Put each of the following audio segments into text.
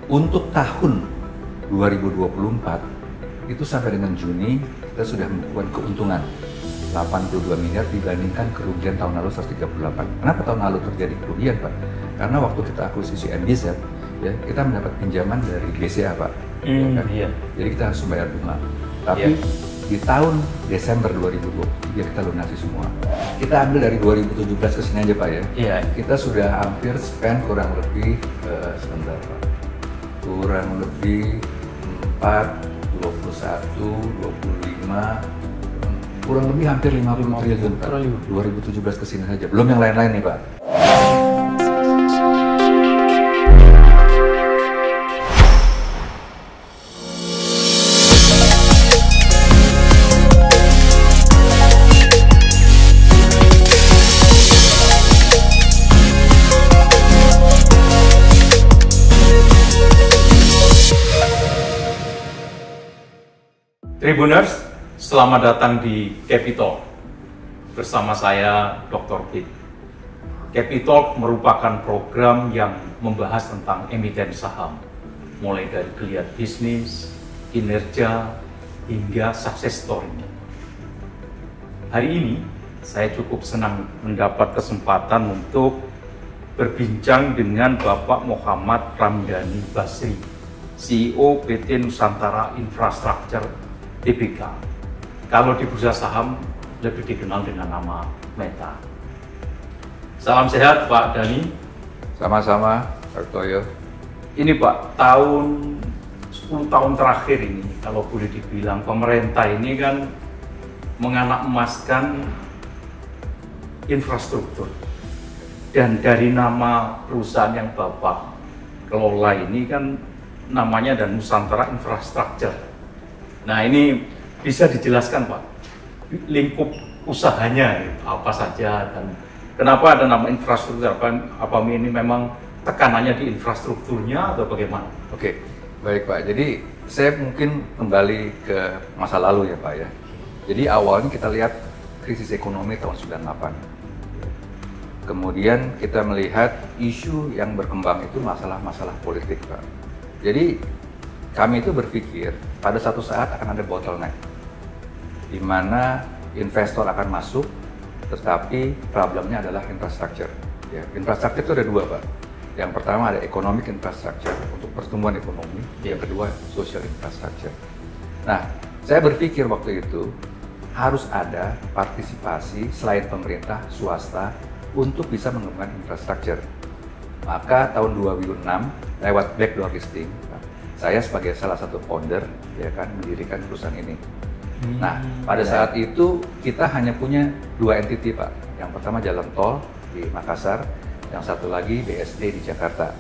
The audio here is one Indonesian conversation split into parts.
Untuk tahun 2024 itu sampai dengan Juni kita sudah membuat keuntungan 82 miliar dibandingkan kerugian tahun lalu 138. Kenapa tahun lalu terjadi kerugian, Pak? Karena waktu kita akuisisi MBZ, ya kita mendapat pinjaman dari BCA, Pak. Ya kan? Iya. Jadi kita harus membayar bunga. Tapi di tahun Desember 2023 kita lunasi semua. Kita ambil dari 2017 ke sini aja, Pak ya. Iya. Kita sudah hampir spend kurang lebih sebentar, Pak. Kurang lebih 4, 21, 25, kurang lebih hampir 50 triliun, Pak. 2017 ke sini saja. Belum yang lain-lain nih, Pak. Tribuners, selamat datang di Capital bersama saya Dr. Pit. Capital merupakan program yang membahas tentang emiten saham, mulai dari geliat bisnis, kinerja, hingga success story. Hari ini saya cukup senang mendapat kesempatan untuk berbincang dengan Bapak Muhammad Ramdhani Basri, CEO PT Nusantara Infrastructure Tbk. Kalau di bursa saham lebih dikenal dengan nama Meta. Salam sehat Pak Dhani. Sama-sama, Pak Toyo. Ini Pak, 10 tahun terakhir ini, kalau boleh dibilang pemerintah ini kan menganak emaskan infrastruktur. Dan dari nama perusahaan yang Bapak kelola ini kan namanya dan Nusantara Infrastructure. Nah, ini bisa dijelaskan Pak, lingkup usahanya apa saja dan kenapa ada nama infrastruktur? Apa ini memang tekanannya di infrastrukturnya atau bagaimana? Oke, baik Pak. Jadi saya mungkin kembali ke masa lalu ya Pak ya. Jadi awalnya kita lihat krisis ekonomi tahun 98. Kemudian kita melihat isu yang berkembang itu masalah-masalah politik Pak. Jadi kami itu berpikir pada satu saat akan ada bottleneck di mana investor akan masuk, tetapi problemnya adalah infrastruktur. Ya, infrastruktur itu ada dua, Pak. Yang pertama ada economic infrastructure untuk pertumbuhan ekonomi, yang kedua social infrastructure. Nah, saya berpikir waktu itu harus ada partisipasi selain pemerintah, swasta untuk bisa mengembangkan infrastruktur. Maka tahun 2006 lewat backdoor listing, saya sebagai salah satu founder ya kan mendirikan perusahaan ini. Nah, pada saat itu kita hanya punya dua entiti Pak. Yang pertama jalan tol di Makassar, yang satu lagi BSD di Jakarta.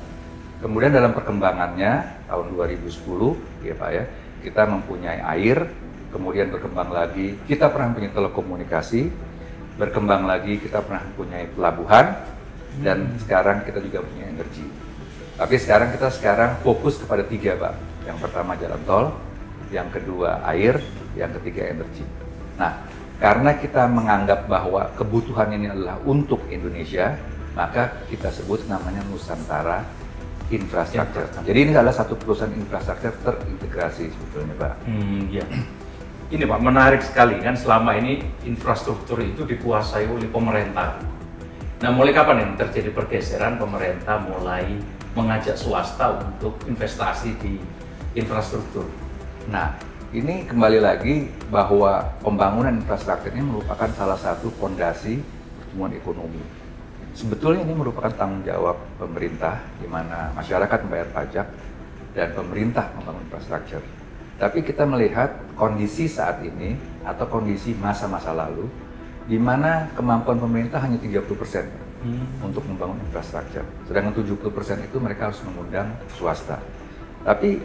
Kemudian dalam perkembangannya tahun 2010 ya Pak ya, kita mempunyai air, kemudian berkembang lagi kita pernah punya telekomunikasi, berkembang lagi kita pernah mempunyai pelabuhan, dan sekarang kita juga punya energi. Tapi sekarang kita fokus kepada tiga Pak. Yang pertama jalan tol, yang kedua air, yang ketiga energi. Nah, karena kita menganggap bahwa kebutuhan ini adalah untuk Indonesia, maka kita sebut namanya Nusantara Infrastructure. Jadi ini adalah satu perusahaan infrastruktur terintegrasi sebetulnya Pak. Ya. Ini Pak, menarik sekali kan selama ini infrastruktur itu dikuasai oleh pemerintah. Nah, mulai kapan ini terjadi pergeseran pemerintah mulai mengajak swasta untuk investasi di infrastruktur? Nah, ini kembali lagi bahwa pembangunan infrastruktur ini merupakan salah satu fondasi pertumbuhan ekonomi. Sebetulnya ini merupakan tanggung jawab pemerintah, di mana masyarakat membayar pajak dan pemerintah membangun infrastruktur. Tapi kita melihat kondisi saat ini atau kondisi masa-masa lalu, di mana kemampuan pemerintah hanya 30%. Untuk membangun infrastruktur. Sedangkan 70% itu mereka harus mengundang swasta. Tapi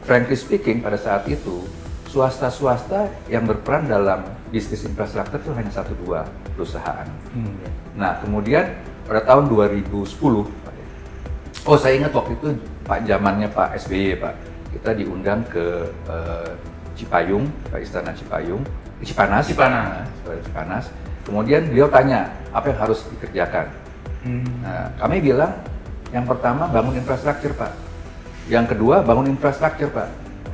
frankly speaking pada saat itu swasta-swasta yang berperan dalam bisnis infrastruktur itu hanya 1-2 perusahaan. Nah, kemudian pada tahun 2010, oh saya ingat waktu itu Pak zamannya Pak SBY Pak, kita diundang ke Cipayung, ke Istana Cipayung, Cipanas. Kemudian beliau tanya, apa yang harus dikerjakan? Nah, kami bilang, yang pertama bangun infrastruktur Pak. Yang kedua, bangun infrastruktur, Pak.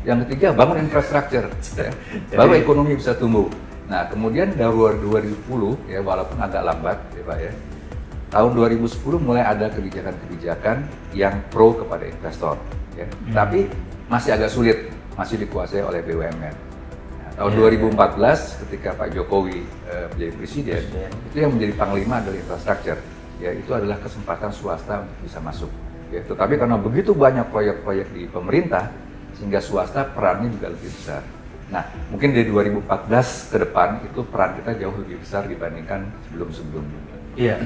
Yang ketiga, bangun infrastruktur, ya. Baru ekonomi bisa tumbuh. Nah, kemudian dari 2010, ya, walaupun agak lambat, ya Pak ya, tahun 2010 mulai ada kebijakan-kebijakan yang pro kepada investor, ya. Tapi masih agak sulit, masih dikuasai oleh BUMN. Nah, tahun 2014, ketika Pak Jokowi menjadi presiden, itu yang menjadi panglima adalah infrastruktur. Ya, itu adalah kesempatan swasta untuk bisa masuk. Ya, tetapi karena begitu banyak proyek-proyek di pemerintah, sehingga swasta perannya juga lebih besar. Nah, mungkin dari 2014 ke depan itu peran kita jauh lebih besar dibandingkan sebelum-sebelumnya. Iya,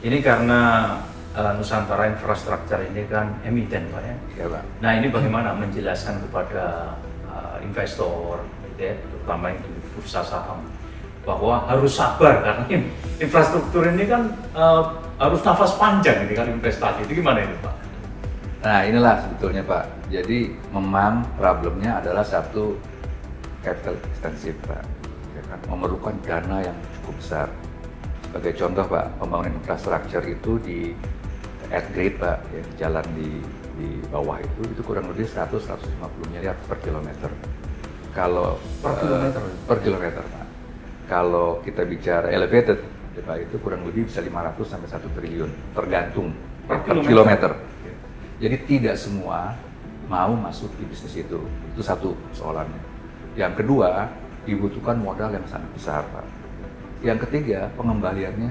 ini karena Nusantara Infrastruktur ini kan emiten, Pak ya. Iya, Pak. Nah, ini bagaimana menjelaskan kepada investor, gitu ya, terutama yang di bursa saham, bahwa harus sabar karena infrastruktur ini kan harus nafas panjang ini kan investasi. Itu gimana ini, Pak? Nah, inilah sebetulnya Pak. Jadi memang problemnya adalah satu, capital extensive Pak, ya kan? Memerlukan dana yang cukup besar. Sebagai contoh Pak, pembangunan infrastruktur itu di at grade Pak, ya, jalan di bawah itu kurang lebih 100-150 miliar per kilometer. Kalau per kilometer Pak. Kalau kita bicara elevated, ya, Pak, itu kurang lebih bisa 500 sampai 1 triliun, tergantung per kilometer. Jadi tidak semua mau masuk di bisnis itu satu soalannya. Yang kedua, dibutuhkan modal yang sangat besar, Pak. Yang ketiga, pengembaliannya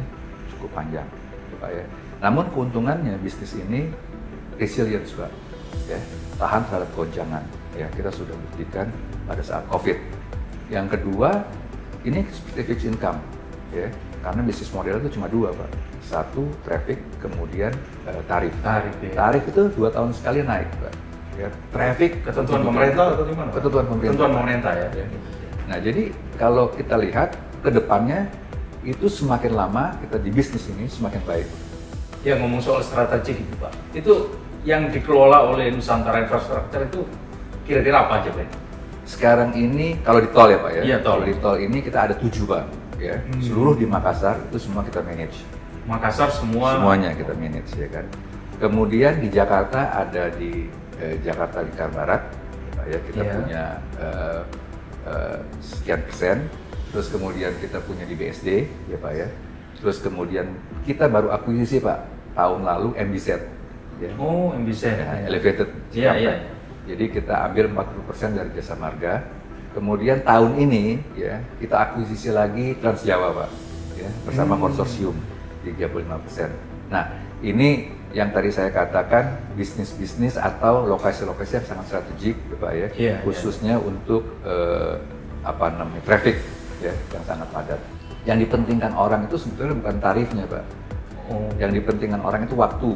cukup panjang, Pak ya. Namun keuntungannya bisnis ini resilience, Pak, ya, tahan terhadap goncangan. Ya, kita sudah buktikan pada saat COVID. Yang kedua, ini fixed income, ya, karena bisnis model itu cuma dua, Pak. Satu, traffic, kemudian tarif. Tarif itu 2 tahun sekali naik, Pak. Ya, traffic ketentuan pemerintah atau gimana? Ketentuan pemerintah. Ketentuan pemerintah ya. Nah, jadi kalau kita lihat ke depannya itu semakin lama kita di bisnis ini semakin baik. Ya, ngomong soal strategi gitu, Pak. Itu yang dikelola oleh Nusantara Infrastruktur itu kira-kira apa aja, Pak? Sekarang ini kalau di tol ya, Pak ya. Iya, tol. Kalau di tol ini kita ada 7, Pak. Ya, seluruh di Makassar itu semua kita manage. Makassar semuanya kita manage, ya kan. Kemudian di Jakarta ada di Jakarta Lingkar Barat, ya, kita punya sekian persen. Terus kemudian kita punya di BSD, ya Pak ya. Terus kemudian kita baru akuisisi Pak tahun lalu MBZ. Ya. Oh, MBZ. Ya, elevated. Iya, iya. Jadi kita ambil 40% dari Jasa Marga. Kemudian tahun ini ya kita akuisisi lagi Trans Jawa Pak, ya, bersama konsorsium 35%. Nah, ini yang tadi saya katakan bisnis-bisnis atau lokasi-lokasi yang sangat strategik, Pak ya, khususnya untuk traffic ya yang sangat padat. Yang dipentingkan orang itu sebetulnya bukan tarifnya, Pak. Yang dipentingkan orang itu waktu,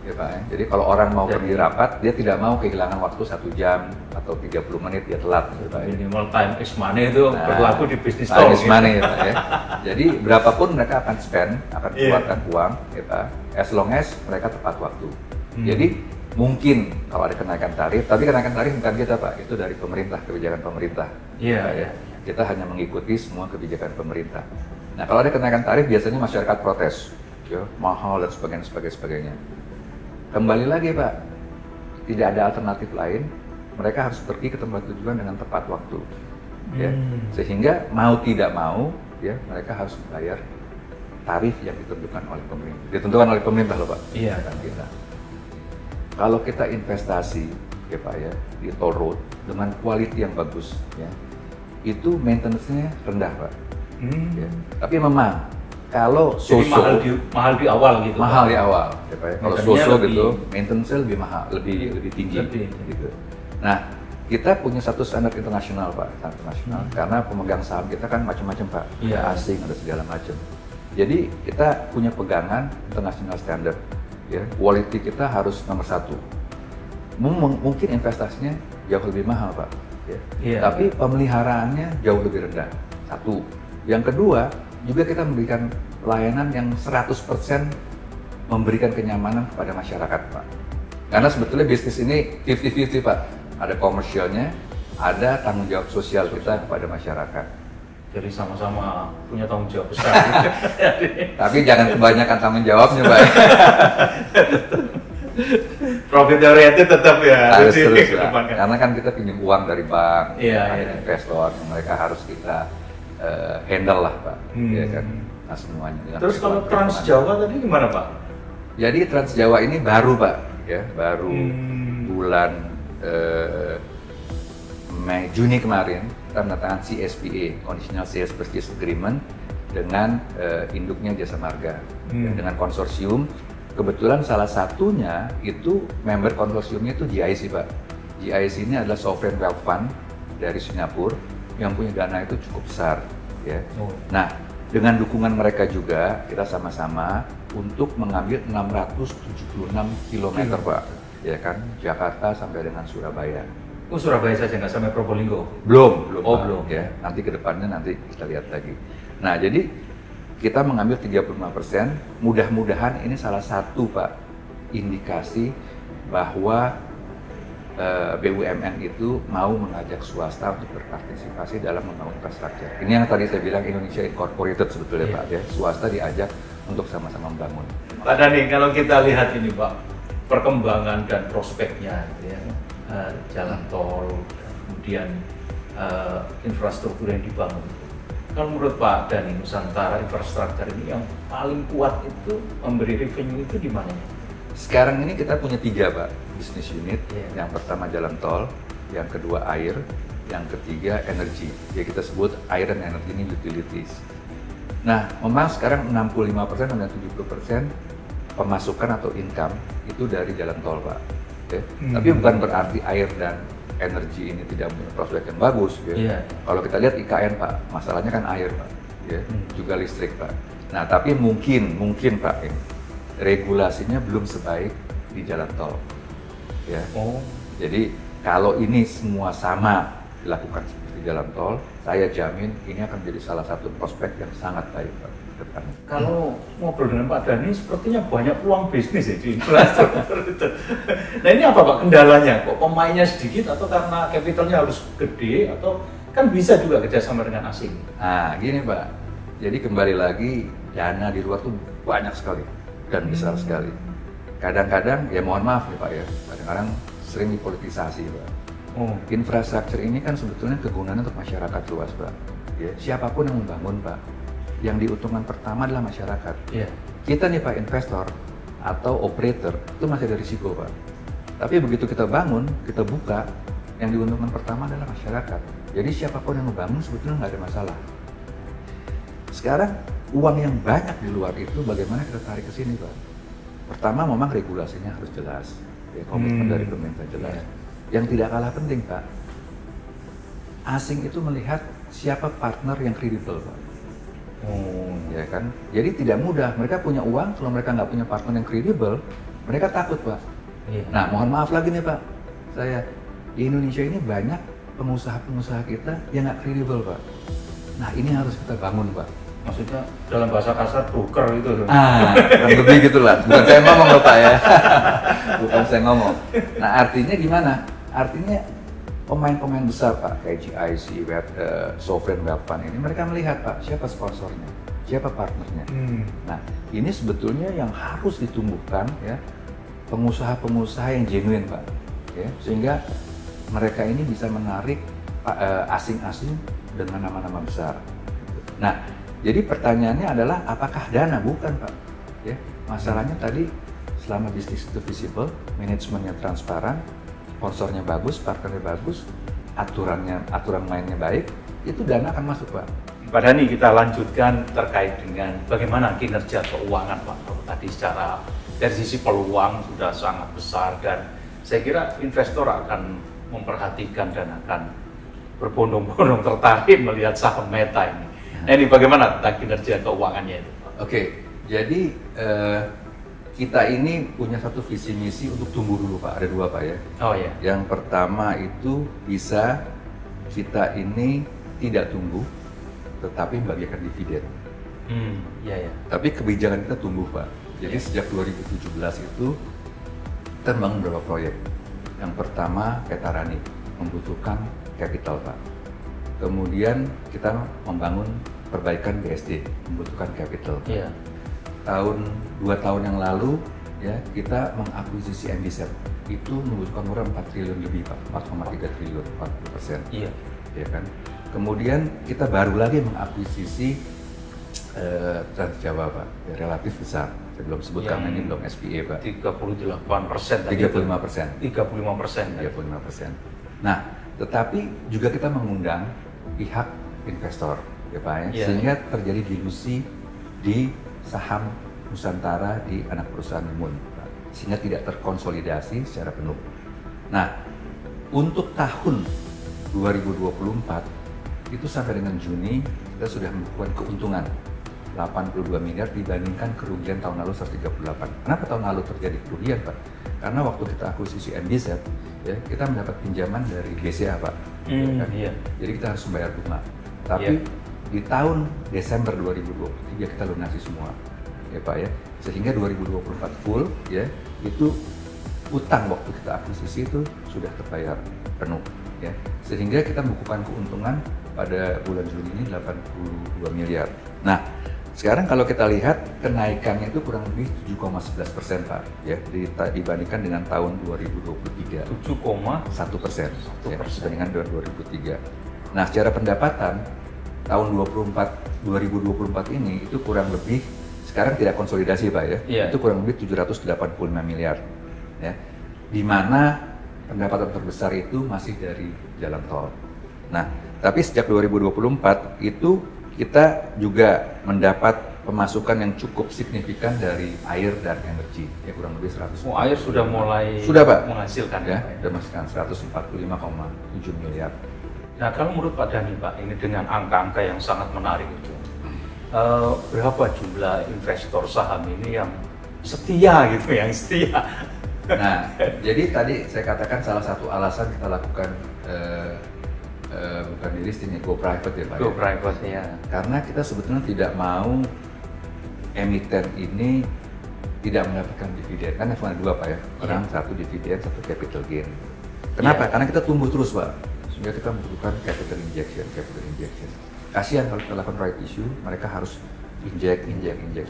ya Pak ya. Jadi kalau orang mau pergi rapat, dia tidak mau kehilangan waktu 1 jam atau 30 menit dia telat, ya Pak ya. Minimal time is money itu berlaku di bisnis tol. Time is money, ya Pak ya. Jadi berapapun mereka akan spend, akan keluarkan uang, ya Pak, as long as mereka tepat waktu. Jadi mungkin kalau ada kenaikan tarif, tapi kenaikan tarif bukan kita Pak, itu dari pemerintah, kebijakan pemerintah. Ya. Kita hanya mengikuti semua kebijakan pemerintah. Nah, kalau ada kenaikan tarif biasanya masyarakat protes, ya, mahal dan sebagainya. Kembali lagi Pak, tidak ada alternatif lain, mereka harus pergi ke tempat tujuan dengan tepat waktu. Ya. Sehingga mau tidak mau, ya, mereka harus membayar tarif yang ditentukan oleh pemerintah. Ditentukan oleh pemerintah loh Pak. Iya. Kita. Kalau kita investasi, ya Pak ya, di toll road dengan quality yang bagus, ya, itu maintenance-nya rendah Pak. Ya. Tapi memang kalau so-so mahal di awal gitu. Mahal di awal, ya Pak ya. Kalau so-so gitu, maintenance-nya lebih mahal, lebih tinggi. Gitu. Nah, kita punya satu standar internasional Pak, standar internasional. Karena pemegang saham kita kan macam-macam Pak, ada asing, ada segala macam. Jadi kita punya pegangan international standard. Ya, quality kita harus nomor 1. Mungkin investasinya jauh lebih mahal Pak, ya. Tapi pemeliharaannya jauh lebih rendah. 1. Yang kedua, juga kita memberikan pelayanan yang 100% memberikan kenyamanan kepada masyarakat Pak. Karena sebetulnya bisnis ini 50-50 Pak. Ada komersialnya, ada tanggung jawab sosial kita kepada masyarakat. Jadi sama-sama punya tanggung jawab besar. Tapi jangan kebanyakan tanggung jawabnya Pak. Profit oriented tetap ya. Harus terus Pak. dikedepankan. Karena kan kita pinjam uang dari bank, Iya, ada iya. investor, mereka harus kita handle lah Pak, ya kan, nah semuanya. Dengan Terus kalau perhitungan. Trans Jawa tadi gimana Pak? Jadi Trans Jawa ini baru Pak, ya baru bulan Juni kemarin kita menandatangani CSPA (Conditional Sales Purchase Agreement) dengan induknya Jasa Marga, ya, dengan konsorsium. Kebetulan salah satunya itu member konsorsiumnya itu GIC Pak. GIC ini adalah sovereign wealth fund dari Singapura yang punya dana itu cukup besar, ya. Nah, dengan dukungan mereka juga kita sama-sama untuk mengambil 676 km Pak, ya kan, Jakarta sampai dengan Surabaya. Oh, Surabaya saja nggak sampai Probolinggo? Belum, Oh, Pak, belum. ya. Nanti ke depannya nanti kita lihat lagi. Nah, jadi kita mengambil 35%, mudah-mudahan ini salah satu Pak indikasi bahwa BUMN itu mau mengajak swasta untuk berpartisipasi dalam membangun infrastruktur. Ini yang tadi saya bilang Indonesia Incorporated sebetulnya Pak, ya. Swasta diajak untuk sama-sama membangun. Pak Dhani, kalau kita lihat ini Pak, perkembangan dan prospeknya, gitu ya, jalan tol, kemudian infrastruktur yang dibangun. Kalau menurut Pak Dhani, Nusantara infrastruktur ini yang paling kuat itu memberi revenue itu di mana? Sekarang ini kita punya 3 Pak bisnis unit. Yeah. Yang pertama jalan tol, yang kedua air, yang ketiga energi. Ya kita sebut air dan energi ini utilities. Nah, memang sekarang 65% dan 70% pemasukan atau income itu dari jalan tol Pak. Ya. Tapi bukan berarti air dan energi ini tidak punya prospek yang bagus. Ya. Yeah. Kalau kita lihat IKN Pak, masalahnya kan air Pak, ya. Juga listrik Pak. Nah, tapi mungkin Pak ini regulasinya belum sebaik di jalan tol, ya. Oh. Jadi kalau ini semua sama dilakukan seperti jalan tol, saya jamin ini akan menjadi salah satu prospek yang sangat baik Pak ke depannya. Kalau ngobrol dengan Pak Dhani, sepertinya banyak peluang bisnis ya di infrastruktur itu. Nah ini apa Pak kendalanya? Kok pemainnya sedikit atau karena capitalnya harus gede atau kan bisa juga kerjasama dengan asing? Nah, gini Pak, jadi kembali lagi dana di luar tuh banyak sekali dan besar sekali. Kadang-kadang, ya mohon maaf nih Pak ya, kadang-kadang sering dipolitisasi Pak. Infrastruktur ini kan sebetulnya kegunaannya untuk masyarakat luas Pak. Ya, siapapun yang membangun Pak, yang diuntungkan pertama adalah masyarakat. Yeah. Kita nih Pak investor atau operator itu masih ada risiko Pak. Tapi begitu kita bangun, kita buka, yang diuntungkan pertama adalah masyarakat. Jadi siapapun yang membangun sebetulnya nggak ada masalah. Sekarang uang yang banyak di luar itu bagaimana kita tarik ke sini Pak? Pertama memang regulasinya harus jelas, ya, komitmen dari pemerintah jelas. Yang tidak kalah penting Pak, asing itu melihat siapa partner yang kredibel Pak. Ya kan? Jadi tidak mudah, mereka punya uang, kalau mereka nggak punya partner yang kredibel, mereka takut Pak. Nah mohon maaf lagi nih Pak, saya di Indonesia ini banyak pengusaha-pengusaha kita yang nggak kredibel Pak. Nah ini harus kita bangun Pak. Maksudnya dalam bahasa kasar broker itu. Kurang lebih gitulah. Bukan saya ngomong loh Pak ya. Bukan saya ngomong. Nah artinya gimana? Artinya pemain-pemain besar Pak, kayak GIC, Sovereign Wealth Fund ini, mereka melihat Pak, siapa sponsornya, siapa partnernya. Nah ini sebetulnya yang harus ditumbuhkan ya, pengusaha-pengusaha yang genuine Pak. Ya, sehingga mereka ini bisa menarik asing-asing dengan nama-nama besar. Nah, jadi pertanyaannya adalah apakah dana? Bukan Pak. Ya, masalahnya tadi selama bisnis itu visible, manajemennya transparan, sponsornya bagus, partnernya bagus, aturan mainnya baik, itu dana akan masuk Pak. Pak Dhani, kita lanjutkan terkait dengan bagaimana kinerja keuangan Pak. Kalau tadi secara dari sisi peluang sudah sangat besar dan saya kira investor akan memperhatikan dan akan berbondong-bondong tertarik melihat saham Meta ini. Nah ini bagaimana tentang kinerja keuangannya itu? Oke, jadi kita ini punya satu visi misi untuk tumbuh dulu Pak, ada 2 Pak ya. Oh ya. Yang pertama itu bisa kita ini tidak tumbuh, tetapi membagikan dividen. Iya ya. Tapi kebijakan kita tumbuh Pak. Jadi sejak 2017 itu kita membangun beberapa proyek. Yang pertama Petarani membutuhkan capital Pak. Kemudian kita membangun perbaikan BSD membutuhkan capital. Iya. 2 tahun yang lalu ya kita mengakuisisi MBZ itu membutuhkan modal 4 triliun lebih Pak, 4,3 triliun, 40%. Iya. Ya kan. Kemudian kita baru lagi mengakuisisi Trans Jawa Pak, ya, relatif besar. Saya belum sebut karena ini belum SPA Pak. 38%. 35%. 35%. 35%. Nah, tetapi juga kita mengundang pihak investor, ya Pak, ya, Iya. sehingga terjadi dilusi di saham Nusantara di anak perusahaan Mun, Pak, sehingga tidak terkonsolidasi secara penuh. Nah, untuk tahun 2024 itu sampai dengan Juni kita sudah melakukan keuntungan 82 miliar dibandingkan kerugian tahun lalu 138. Kenapa tahun lalu terjadi kerugian Pak? Karena waktu kita akuisisi MBZ, ya, kita mendapat pinjaman dari BCA Pak. Ya kan? Iya. Jadi kita harus membayar bunga. Tapi Iya. di tahun Desember 2023 kita lunasi semua, ya Pak ya. Sehingga 2024 full, ya, itu utang waktu kita akuisisi itu sudah terbayar penuh, ya. Sehingga kita membukukan keuntungan pada bulan Juni ini 82 miliar. Nah, sekarang kalau kita lihat kenaikannya itu kurang lebih 7,11% Pak, ya, dibandingkan dengan tahun 2023. 7,1%. 1%, ya, dibandingkan dengan 2003. Nah, secara pendapatan tahun 2024 ini itu kurang lebih sekarang tidak konsolidasi Pak ya, Iya. itu kurang lebih 785 miliar, ya, di mana pendapatan terbesar itu masih dari jalan tol. Nah, tapi sejak 2024 itu kita juga mendapat pemasukan yang cukup signifikan dari air dan energi, ya kurang lebih 100. Oh, air sudah mulai Sudah, Pak. menghasilkan Ya, Pak, ya? sudah menghasilkan 145,7 miliar. Nah, kalau menurut Pak Dhani Pak, ini dengan angka-angka yang sangat menarik itu, berapa jumlah investor saham ini yang setia gitu, yang setia? Nah, jadi tadi saya katakan salah satu alasan kita lakukan bukan di listing ya, go private ya Pak. Go ya. private ya. Karena kita sebetulnya tidak mau emiten ini tidak mendapatkan dividen. Kan cuma dua Pak ya, orang satu dividen, satu capital gain. Kenapa? Iya. Karena kita tumbuh terus Pak, sehingga kita membutuhkan capital injection. Kasihan kalau kita lakukan right issue, mereka harus inject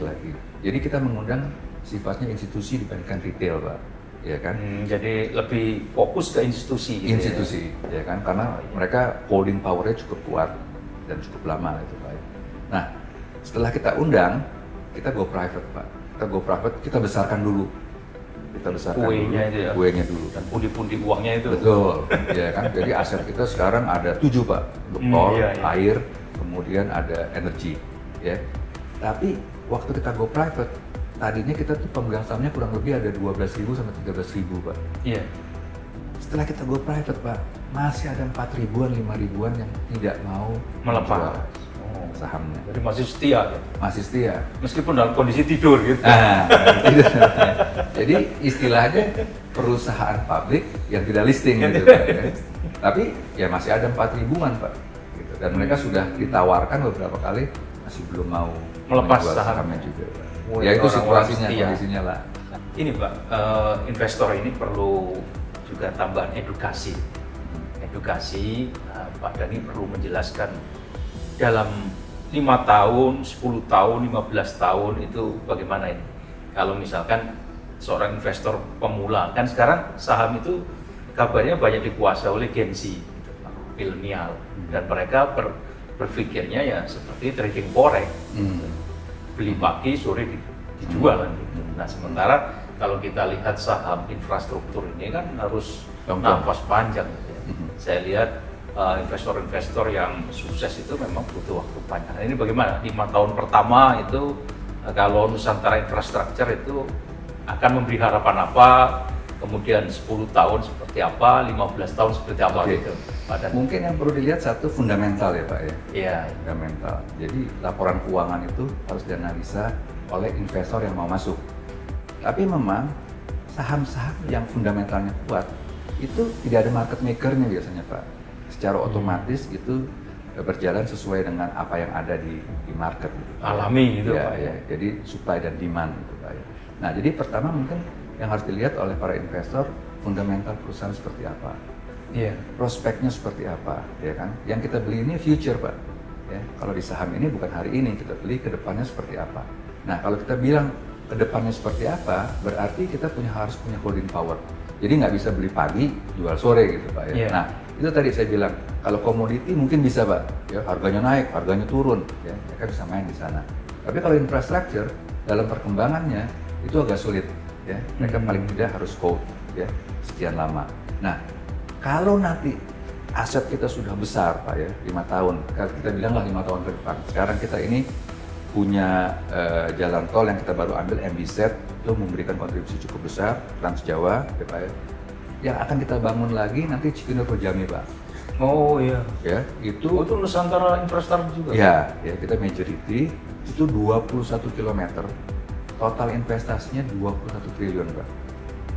lagi. Jadi kita mengundang sifatnya institusi dibandingkan retail Pak, ya kan? Jadi lebih fokus ke institusi. Gitu Institusi, ya kan? Karena mereka holding powernya cukup kuat dan cukup lama itu Pak. Nah, setelah kita undang, kita go private Pak. Kita go private, kita besarkan dulu. Kuenya itu ya? Kuenya dulu. Dan pundi-pundi uangnya itu. Betul, ya kan? Jadi aset kita sekarang ada 7 Pak, untuk tol, iya, iya. air, kemudian ada energi, ya. Tapi waktu kita go private, tadinya kita tuh pemegang sahamnya kurang lebih ada 12.000 sampai 13.000 Pak. Iya. Setelah kita go private Pak, masih ada 4.000-an, 5.000-an yang tidak mau Melepas. menjual sahamnya. Jadi masih setia ya? Masih setia. Meskipun dalam kondisi tidur gitu. Nah, itu. Jadi istilahnya perusahaan publik yang tidak listing gitu Pak. Ya. Tapi ya masih ada 4.000-an Pak. Gitu. Dan mereka sudah ditawarkan beberapa kali, masih belum mau Melepas menjual sahamnya juga Pak. Oh, Ya itu orang-orang situasinya, setia. kondisinya lah. Ini Pak, investor ini perlu juga tambahan edukasi. Edukasi, Pak Dhani perlu menjelaskan dalam 5 tahun, 10 tahun, 15 tahun itu bagaimana ini? Kalau misalkan seorang investor pemula, kan sekarang saham itu kabarnya banyak dikuasai oleh Gen Z, gitu, milenial, dan mereka berpikirnya ya seperti trading forex, beli pagi sore dijual kan gitu. Nah sementara kalau kita lihat saham infrastruktur ini kan harus nafas panjang gitu ya. Saya lihat investor-investor yang sukses itu memang butuh waktu panjang. Nah, ini bagaimana? 5 tahun pertama itu kalau Nusantara Infrastructure itu akan memberi harapan apa? Kemudian 10 tahun seperti apa? 15 tahun seperti apa gitu? Mungkin yang perlu dilihat satu fundamental ya Pak ya. Iya. Fundamental. Jadi laporan keuangan itu harus dianalisa oleh investor yang mau masuk. Tapi memang saham-saham yang fundamentalnya kuat itu tidak ada market makernya biasanya Pak. Secara otomatis itu berjalan sesuai dengan apa yang ada di market. Gitu. Alami gitu ya, Pak. Ya. Jadi supply dan demand gitu Pak ya. Nah jadi pertama mungkin yang harus dilihat oleh para investor fundamental perusahaan seperti apa. Iya. Prospeknya seperti apa, ya kan? Yang kita beli ini future Pak. Ya, kalau di saham ini bukan hari ini, kita beli ke depannya seperti apa. Nah kalau kita bilang kedepannya seperti apa, berarti kita harus punya holding power. Jadi nggak bisa beli pagi, jual sore gitu Pak ya. Nah, itu tadi saya bilang, kalau komoditi mungkin bisa Pak, ya harganya naik, harganya turun, ya mereka bisa main di sana. Tapi kalau infrastruktur dalam perkembangannya itu agak sulit, ya mereka paling tidak harus hold, ya sekian lama. Nah, kalau nanti aset kita sudah besar Pak ya, 5 tahun, kita bilanglah 5 tahun ke depan. Sekarang kita ini punya jalan tol yang kita baru ambil MBZ, itu memberikan kontribusi cukup besar, Trans Jawa, ya Pak ya. Yang akan kita bangun lagi nanti Cikunir Rojami Pak. Oh iya. Ya, itu Nusantara Infrastruktur juga. Ya, ya kita majority itu 21 km. Total investasinya 21 triliun Pak.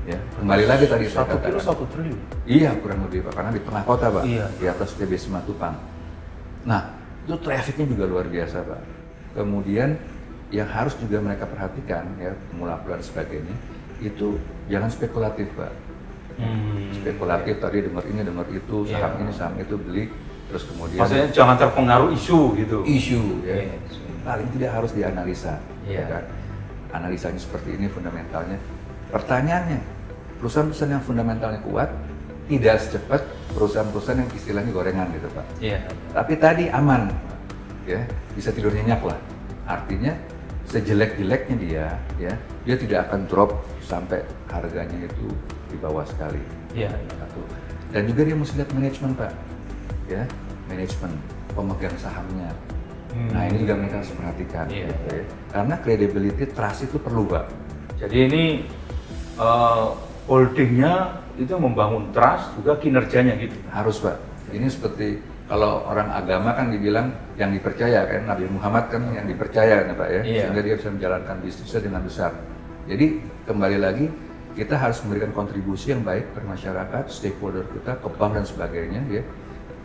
Ya, kembali lagi tadi saya katakan. 1 triliun. Iya, kurang lebih Pak, karena di tengah kota Pak. Iya. Di atas TB Simatupang. Nah, itu trafficnya juga luar biasa Pak. Kemudian yang harus juga mereka perhatikan ya, pemula-pemula dan sebagainya, itu jangan spekulatif Pak. Spekulatif tadi dengar ini dengar itu, saham ini saham itu beli, terus kemudian maksudnya jangan terpengaruh isu gitu. Isu ya. Paling tidak harus dianalisa, ya kan? Analisanya seperti ini fundamentalnya. Pertanyaannya, perusahaan-perusahaan yang fundamentalnya kuat tidak secepat perusahaan-perusahaan yang istilahnya gorengan gitu Pak. Iya. Tapi tadi aman, ya bisa tidur nyenyak lah. Artinya sejelek-jeleknya dia tidak akan drop sampai harganya itu di bawah sekali. Iya. Satu. Dan juga dia mesti lihat manajemen Pak, ya manajemen pemegang sahamnya. Nah ini juga mereka harus perhatikan, Iya. gitu, ya. Karena credibility, trust itu perlu Pak. Jadi ini holdingnya itu membangun trust juga kinerjanya gitu. Harus Pak. Ini seperti kalau orang agama kan dibilang yang dipercaya kan, Nabi Muhammad kan yang dipercaya kan Pak ya, sehingga dia bisa menjalankan bisnisnya dengan besar. Jadi kembali lagi kita harus memberikan kontribusi yang baik ke masyarakat, stakeholder kita, ke bank dan sebagainya ya.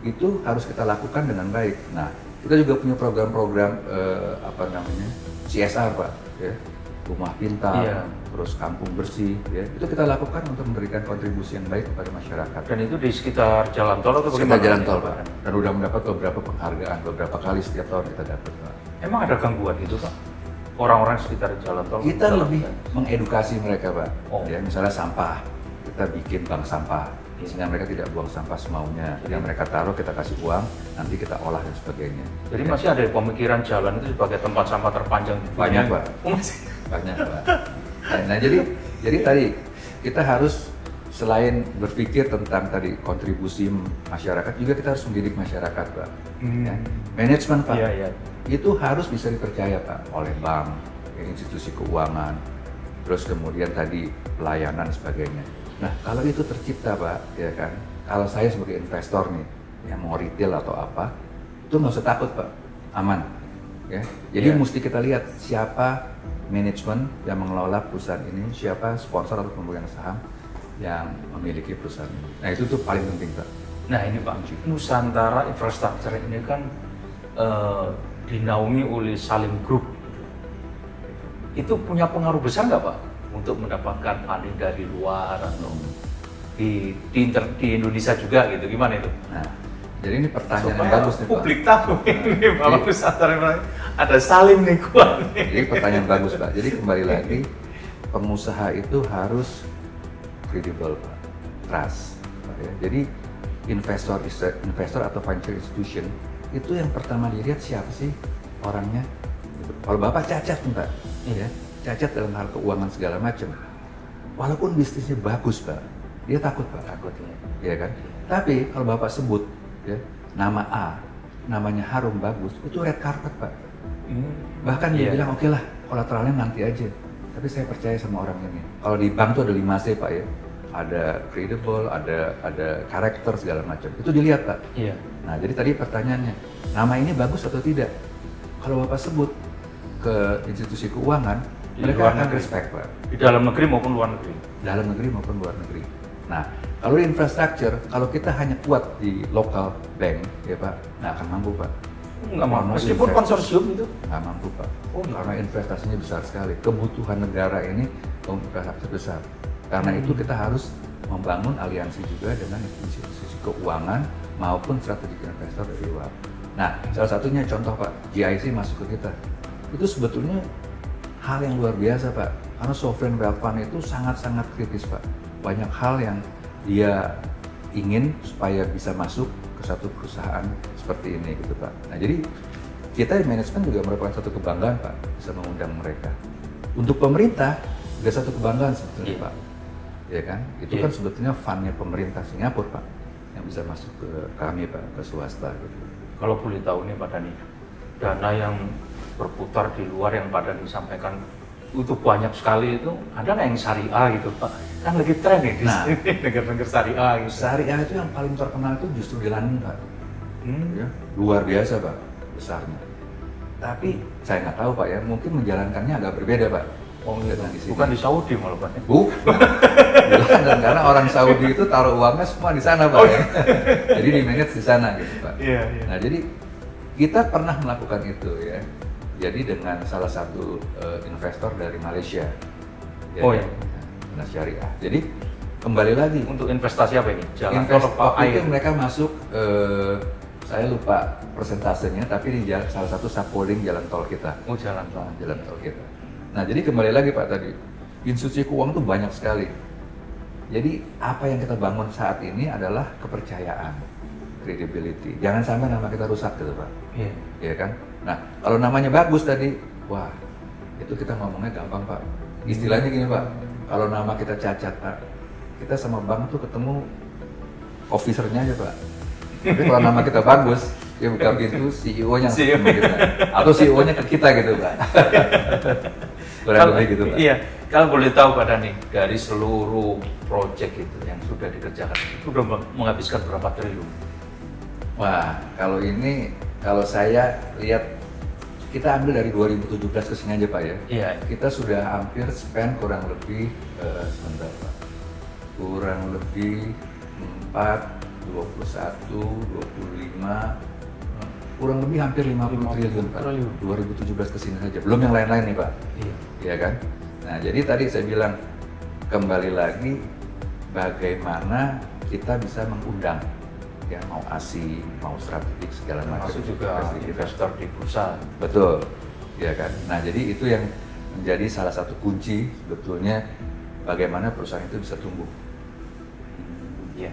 Itu harus kita lakukan dengan baik. Nah, kita juga punya program-program CSR Pak ya. Rumah pintar, terus kampung bersih, ya itu kita lakukan untuk memberikan kontribusi yang baik kepada masyarakat. Dan itu di sekitar jalan tol atau bagaimana? Sekitar jalan tol Pak, dan udah mendapat beberapa penghargaan, beberapa kali setiap tahun kita dapat Pak. Emang ada gangguan gitu Pak? Orang-orang sekitar jalan tol? Kita lebih mengedukasi mereka Pak, ya misalnya sampah, kita bikin bank sampah, sehingga mereka tidak buang sampah semaunya, yang mereka taruh kita kasih uang, nanti kita olah dan sebagainya. Jadi masih ada pemikiran jalan itu sebagai tempat sampah terpanjang di dunia? Banyak Pak. Banyak Pak. Nah jadi tadi kita harus selain berpikir tentang tadi kontribusi masyarakat, juga kita harus mendidik masyarakat Pak. Ya. Manajemen Pak, itu harus bisa dipercaya Pak oleh bank, institusi keuangan, terus kemudian tadi pelayanan sebagainya. Nah kalau itu tercipta Pak, ya kan, kalau saya sebagai investor nih, yang mau retail atau apa, itu nggak usah takut Pak, aman. Ya. Jadi mesti kita lihat siapa manajemen yang mengelola perusahaan ini, siapa sponsor atau pemegang saham yang memiliki perusahaan ini. Nah itu tuh paling penting Pak. Nah ini Pak, Nusantara Infrastruktur ini kan dinaungi oleh Salim Group. Itu punya pengaruh besar nggak Pak untuk mendapatkan funding dari luar atau di Indonesia juga gitu, gimana itu? Nah, jadi ini pertanyaan yang bagus nih Pak. Publik tahu ini bahwa Nusantara ada Salim nih kuat. Jadi pertanyaan bagus Pak. Jadi kembali lagi, pengusaha itu harus kredibel Pak, trust. Pak, ya. Jadi investor atau financial institution itu yang pertama dilihat siapa sih orangnya. Kalau Bapak cacat Pak, ya, cacat dalam hal keuangan segala macam. Walaupun bisnisnya bagus Pak, dia takut Pak, ya kan. Tapi kalau Bapak sebut ya, nama A, namanya harum bagus, itu red carpet Pak. Bahkan dia bilang oke lah, kolateralnya nanti aja. Tapi saya percaya sama orang ini. Kalau di bank tuh ada 5C Pak ya, ada credible, ada karakter segala macam. Itu dilihat Pak. Iya. Nah jadi tadi pertanyaannya, nama ini bagus atau tidak? Kalau Bapak sebut ke institusi keuangan, mereka akan respect Pak. Di dalam negeri maupun luar negeri. Dalam negeri maupun luar negeri. Nah, kalau di infrastruktur, kalau kita hanya kuat di local bank, ya Pak, nggak akan mampu Pak. Nggak mampu, meskipun konsorsium itu? Nggak mampu Pak, karena investasinya besar sekali. Kebutuhan negara ini untuk infrastruktur besar. Karena itu kita harus membangun aliansi juga dengan institusi keuangan maupun strategik investor dari luar. Nah, salah satunya contoh Pak, GIC masuk ke kita. Itu sebetulnya hal yang luar biasa Pak. Karena sovereign wealth fund itu sangat-sangat kritis Pak. Banyak hal yang dia ingin supaya bisa masuk ke satu perusahaan seperti ini gitu Pak. Nah jadi kita di manajemen juga merupakan satu kebanggaan Pak, bisa mengundang mereka. Untuk pemerintah juga satu kebanggaan sebetulnya Pak. Ya kan? Itu kan sebetulnya fundnya pemerintah Singapura Pak, yang bisa masuk ke kami Pak, ke swasta gitu. Kalau boleh tahu nih Pak Dhani, dana yang berputar di luar yang Pak Dhani sampaikan itu banyak sekali, itu ada nggak yang syariah gitu Pak? Kan lagi tren nih di sini negara-negara syariah gitu. Syariah itu yang paling terkenal itu justru di London Pak. Ya, luar biasa Pak, besarnya. Tapi saya nggak tahu Pak ya, mungkin menjalankannya agak berbeda Pak. Oh gitu. Bukan di Saudi malah Pak. Bukan. Karena orang Saudi itu taruh uangnya semua di sana Pak. Ya. Jadi di manage di sana gitu Pak. Iya. Nah jadi kita pernah melakukan itu ya. Jadi dengan salah satu investor dari Malaysia. Ya, oh iya. Nah, syariah. Jadi kembali lagi. Untuk investasi apa ini? Jalan tol apa air? Itu mereka masuk, saya lupa persentasenya, tapi di salah satu subholding jalan tol kita. Oh jalan tol. Jalan tol kita. Nah jadi kembali lagi Pak tadi, institusi keuangan itu banyak sekali. Jadi apa yang kita bangun saat ini adalah kepercayaan, credibility. Jangan sampai nama kita rusak gitu Pak. Iya. Iya kan? Nah kalau namanya bagus tadi, wah itu kita ngomongnya gampang Pak. Istilahnya gini Pak, kalau nama kita cacat Pak, kita sama bank tuh ketemu officernya aja Pak. Tapi kalau nama kita bagus, dia buka pintu, CEO-nya ketemu kita. Atau CEO-nya ke kita gitu Pak. Kurang lebih gitu Pak. Iya, kalau boleh tahu Pak Dhani, dari seluruh proyek itu yang sudah dikerjakan, itu sudah menghabiskan berapa triliun? Wah, kalau ini, kalau saya lihat, kita ambil dari 2017 ke sini aja Pak ya. Iya. Kita sudah hampir spend kurang lebih, sebentar Pak, kurang lebih 4, 21, 25, kurang lebih hampir 50 triliun Pak. 2017 ke sini saja, belum yang lain-lain nih Pak. Iya. Iya kan? Nah jadi tadi saya bilang, kembali lagi bagaimana kita bisa mengundang, ya mau ASI, mau strategik segala macam. Masuk juga investor di bursa. Betul, ya kan. Nah jadi itu yang menjadi salah satu kunci sebetulnya bagaimana perusahaan itu bisa tumbuh. Iya.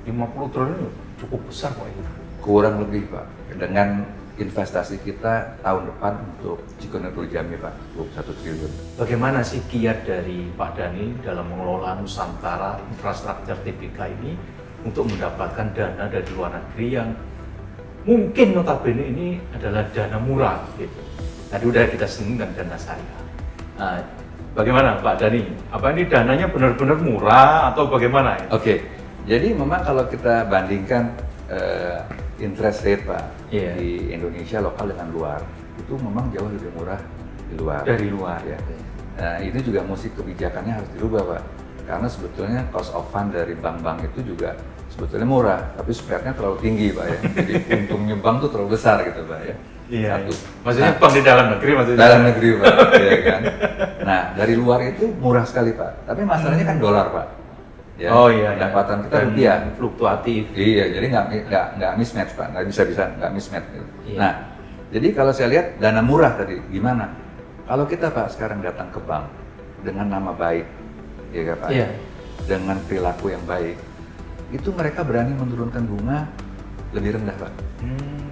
50 triliun cukup besar Pak itu. Kurang lebih Pak, dengan investasi kita tahun depan untuk Cikoneng Jambi Pak, 21 triliun. Bagaimana sih kiat dari Pak Dhani dalam mengelola Nusantara infrastruktur TBK ini untuk mendapatkan dana dari luar negeri yang mungkin notabene ini adalah dana murah gitu. Tadi udah kita singgung dana syariah. Nah, bagaimana Pak Dhani? Apa ini dananya benar-benar murah atau bagaimana? Oke, jadi memang kalau kita bandingkan interest rate Pak di Indonesia lokal dengan luar, itu memang jauh lebih murah di luar. Dari luar ya. Nah, ini juga mesti kebijakannya harus dirubah Pak. Karena sebetulnya cost of fund dari bank-bank itu juga sebetulnya murah, tapi spreadnya terlalu tinggi Pak ya. Jadi untungnya bank tuh terlalu besar gitu Pak ya. Iya. Satu. Maksudnya bank di dalam negeri maksudnya? Dalam negeri Pak, ya kan. Nah dari luar itu murah sekali Pak, tapi masalahnya kan dolar Pak. Ya, oh iya. Pendapatan kita rupiah. Fluktuatif. Iya, jadi nggak mismatch Pak, nggak bisa nggak mismatch. Gitu. Iya. Nah, jadi kalau saya lihat dana murah tadi gimana? Kalau kita Pak sekarang datang ke bank dengan nama baik, ya kan Pak, Iya. dengan perilaku yang baik, itu mereka berani menurunkan bunga lebih rendah Pak.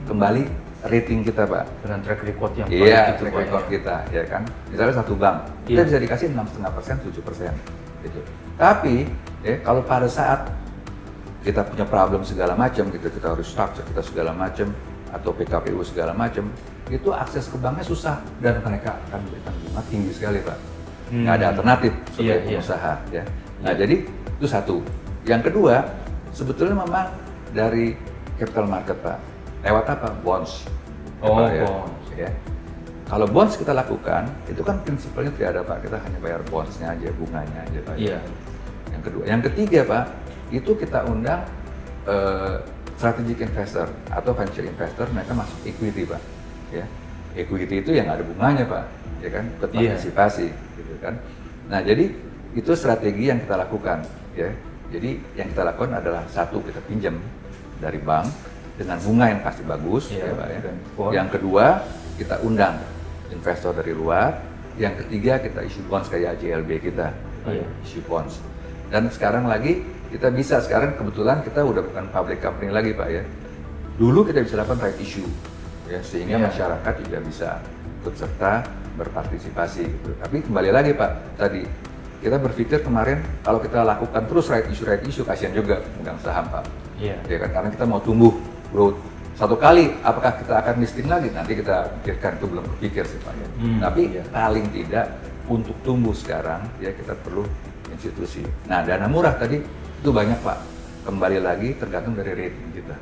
Kembali rating kita Pak. Dengan track record yang baik. Iya, gitu, track record kita, ya kan. Misalnya satu bank, kita bisa dikasih 6,5%, 7%, gitu. Tapi ya, kalau pada saat kita punya problem segala macam, gitu, kita harus structure kita segala macam, atau PKPU segala macam, itu akses ke banknya susah dan mereka akan memberikan bunga tinggi sekali Pak. Nggak ada alternatif sebagai pengusaha. Ya. Nah jadi itu satu. Yang kedua, sebetulnya memang dari capital market Pak, lewat apa? Bonds. Bonds. Ya. Kalau bonds kita lakukan, itu kan prinsipnya tidak ada Pak, kita hanya bayar bondsnya aja, bunganya aja Pak. Iya. Yang kedua, yang ketiga Pak, itu kita undang strategic investor atau venture investor, mereka masuk equity Pak. Ya, equity itu yang ada bunganya Pak, ya kan, ikut partisipasi, gitu kan. Nah jadi itu strategi yang kita lakukan, ya. Jadi yang kita lakukan adalah satu, kita pinjam dari bank dengan bunga yang pasti bagus, ya Pak ya. Yang kedua, kita undang investor dari luar Yang ketiga kita issue bonds kayak JLB kita, issue bonds. Dan sekarang lagi kita bisa, sekarang kebetulan kita udah bukan public company lagi Pak ya. Dulu kita bisa lakukan right issue, ya, sehingga masyarakat juga bisa ikut serta berpartisipasi gitu. Tapi kembali lagi Pak, tadi kita berpikir kemarin kalau kita lakukan terus right issue, kasihan juga pemegang saham Pak. Ya kan, karena kita mau tumbuh, growth. Satu kali, apakah kita akan listing lagi? Nanti kita pikirkan, itu belum berpikir sih Pak ya. Tapi paling tidak untuk tumbuh sekarang ya kita perlu institusi. Nah, dana murah tadi itu banyak Pak. Kembali lagi tergantung dari rating kita.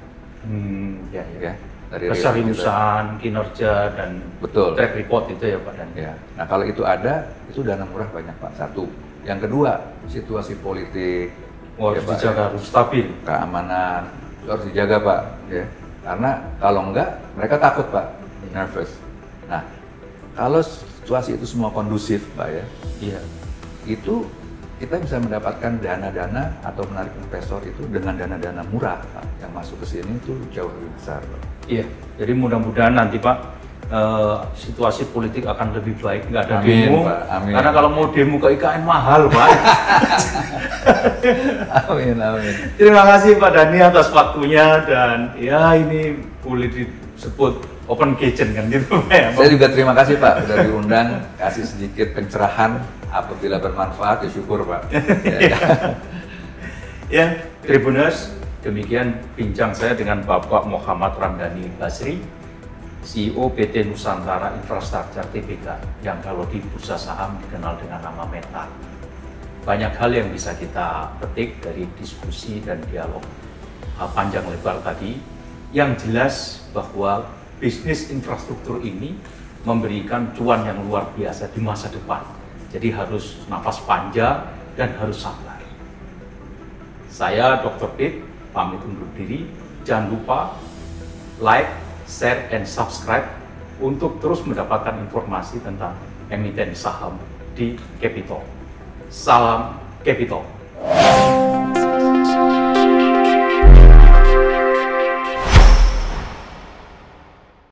Ya, dari keseriusan, kinerja dan track record itu ya Pak Dan. Ya. Nah, kalau itu ada, itu dana murah banyak Pak. Satu. Yang kedua, situasi politik harus dijaga, harus stabil. Keamanan itu harus dijaga Pak. Ya. Karena kalau enggak, mereka takut Pak, nervous. Nah, kalau situasi itu semua kondusif Pak ya, itu kita bisa mendapatkan dana-dana atau menarik investor itu dengan dana-dana murah Pak, yang masuk ke sini itu jauh lebih besar Pak. Iya, jadi mudah-mudahan nanti Pak situasi politik akan lebih baik, nggak ada demo. Pak. Amin. Karena kalau mau demo ke IKN mahal Pak. Amin. Terima kasih Pak Dhani atas waktunya, dan ya ini boleh disebut open kitchen kan gitu Pak ya. Saya juga terima kasih Pak sudah diundang, kasih sedikit pencerahan, apabila bermanfaat ya syukur Pak. Ya, Tribuners, demikian bincang saya dengan Bapak Muhammad Ramdhani Basri, CEO PT Nusantara Infrastructure Tbk, yang kalau di bursa saham dikenal dengan nama Meta. Banyak hal yang bisa kita petik dari diskusi dan dialog panjang lebar tadi. Yang jelas bahwa bisnis infrastruktur ini memberikan cuan yang luar biasa di masa depan. Jadi harus nafas panjang dan harus sabar. Saya Dr. Pit pamit undur diri. Jangan lupa like, share, and subscribe untuk terus mendapatkan informasi tentang emiten saham di Capital. Salam Capital.